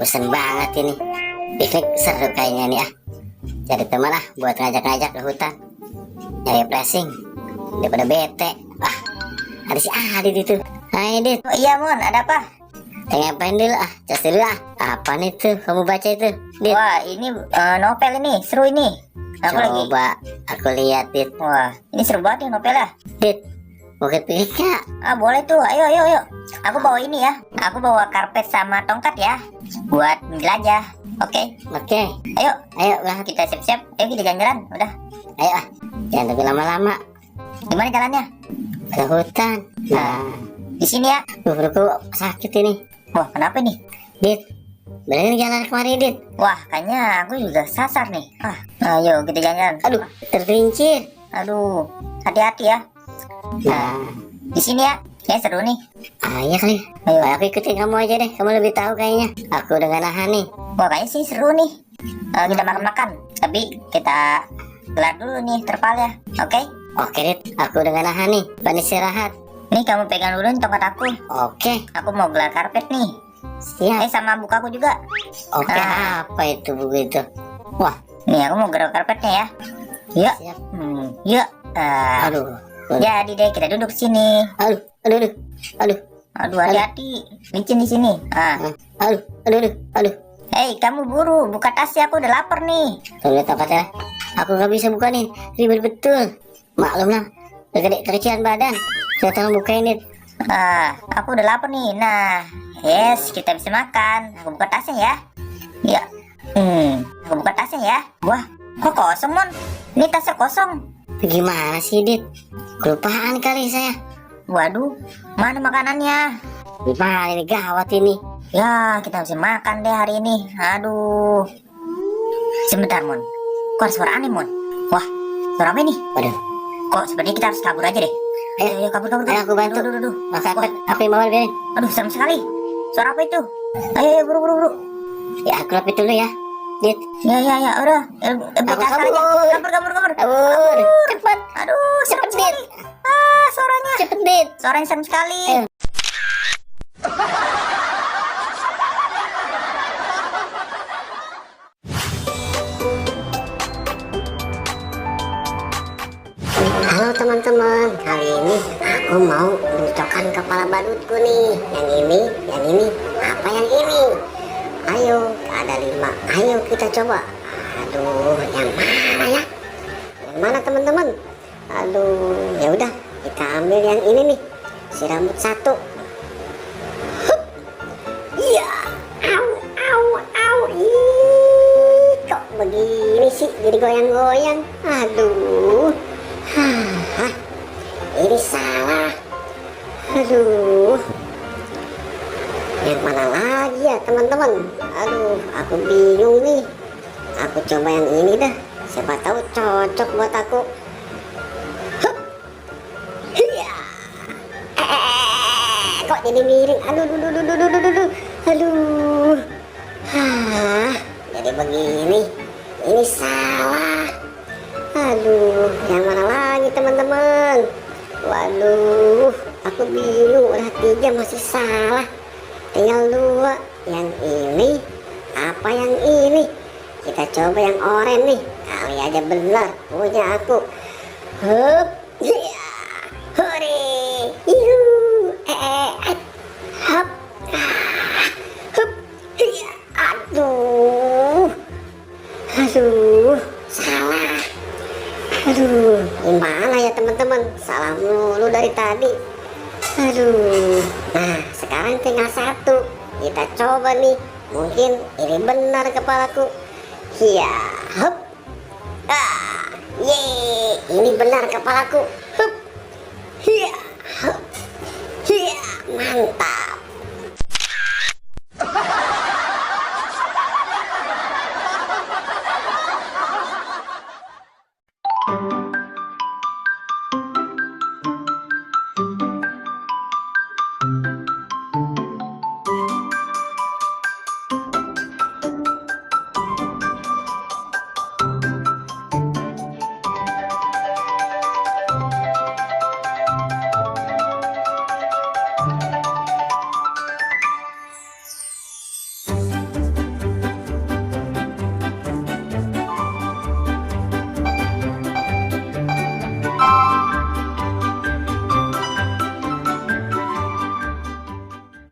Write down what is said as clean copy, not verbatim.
bosen banget ini. Piknik seru kayaknya nih ah. Jadi teman lah buat ngajak-ngajak ke hutan. Nyari pressing daripada bete. Wah, ada si Adit itu. Hai Dit. Oh, iya Mon, ada apa? Ngapain dulu ah? Cas dulu ah. Apa nih tuh kamu baca itu, Dit? Wah, ini novel ini, seru ini. Coba aku lihat, Dit. Wah, ini seru banget nih novelnya. Dit, mau ke piknik gak? Boleh tuh, ayo. Aku bawa ini ya. Aku bawa karpet sama tongkat ya, buat menjelajah. Oke. Ayo lah, kita siap-siap. Ayo kita jalan-jalan. Udah. Ayo ah. Jangan lebih lama-lama. Gimana jalannya? Ke hutan. Nah, di sini ya. Perutku sakit ini. Wah, kenapa nih? Dit, beneran jalan kemari, Dit? Wah, kayaknya aku juga sasar nih. Ayo kita jalan-jalan. Aduh, tergelincir. Aduh, hati-hati ya. Nah, di sini ya. Kayaknya seru nih. Iya kali. Ayo. Aku ikutin kamu aja deh. Kamu lebih tahu kayaknya. Aku udah gak nahan nih. Wah, kayaknya sih seru nih. Kita makan-makan. Tapi kita gelar dulu nih terpalnya. Oke? Oke, Dit. Aku udah gak nahan nih. Pengen istirahat. Nih kamu pegang dulu nih tongkat aku. Oke. Aku mau gelar karpet nih. Siap. Sama bukaku juga. Oke, apa itu buku itu? Wah, nih aku mau gelar karpetnya ya. Yuk. siap. Yuk. Aduh. Jadi deh kita duduk sini. Aduh. Aduh, hati-hati. Licin di sini. Aduh. Hei, kamu buru buka tasnya, aku udah lapar nih. Tunggu tempat ya. Aku gak bisa buka nih. Ribet betul. Maklum lah. Gede kecilan badan. Saya tolong bukain, Dit. Aku udah lapar nih. Nah, yes, kita bisa makan. Aku buka tasnya ya. Ya. Aku buka tasnya ya. Wah, kok kosong, Mon? Ini tasnya kosong. Gimana sih, Dit? Kelupaan kali saya. Waduh, mana makanannya? Gimana ini gawat ini? Ya, kita bisa makan deh hari ini. Aduh. Sebentar, Mon. Kok ada suara aneh, Mon? Wah, suara apa ini? Waduh. Kok sepertinya kita harus kabur aja deh. Ayo kabur. Ayo aku bantu. Aduh. Karpet, aku yang bawa biarin. Aduh, serem sekali. Suara apa itu? Ayo, buru. Ya, aku lapit dulu ya, Dit. Ya, udah. Kabur. Kabur. Cepet. Aduh, serem sekali. Suaranya. Cepet, Dit. Suaranya serem sekali. Halo teman-teman, kali ini aku mau mencocokkan kepala badutku nih. Yang ini, apa yang ini? Ayo, ada 5. Ayo kita coba. Aduh, yang mana ya? Yang mana teman-teman? Aduh, ya udah, kita ambil yang ini nih. Si rambut 1. Hup. Iya. Au. Ih, kok begini sih? Jadi goyang-goyang. Aduh. Ini salah. Aduh. Yang mana lagi ya teman-teman? Aduh, aku bingung nih. Aku coba yang ini dah. Siapa tahu cocok buat aku. Hup. Hiya. Kok jadi miring? Aduh. Jadi begini. Ini salah. Aduh, yang mana lagi teman-teman? Waduh, aku bingung. Udah 3 masih salah. Tinggal 2. Yang ini, apa yang ini? Kita coba yang oranye nih. Kali aja benar punya aku. Hup, ya, hore, yuhu, hop, hup, ya, aduh, salah. Aduh, gimana ya teman-teman? Salah mulu dari tadi. Aduh. Nah, sekarang tinggal 1. Kita coba nih. Mungkin ini benar kepalaku. Hiya, hup. Yeay, ini benar kepalaku. Hup. Hiya, hup. Hiya, mantap.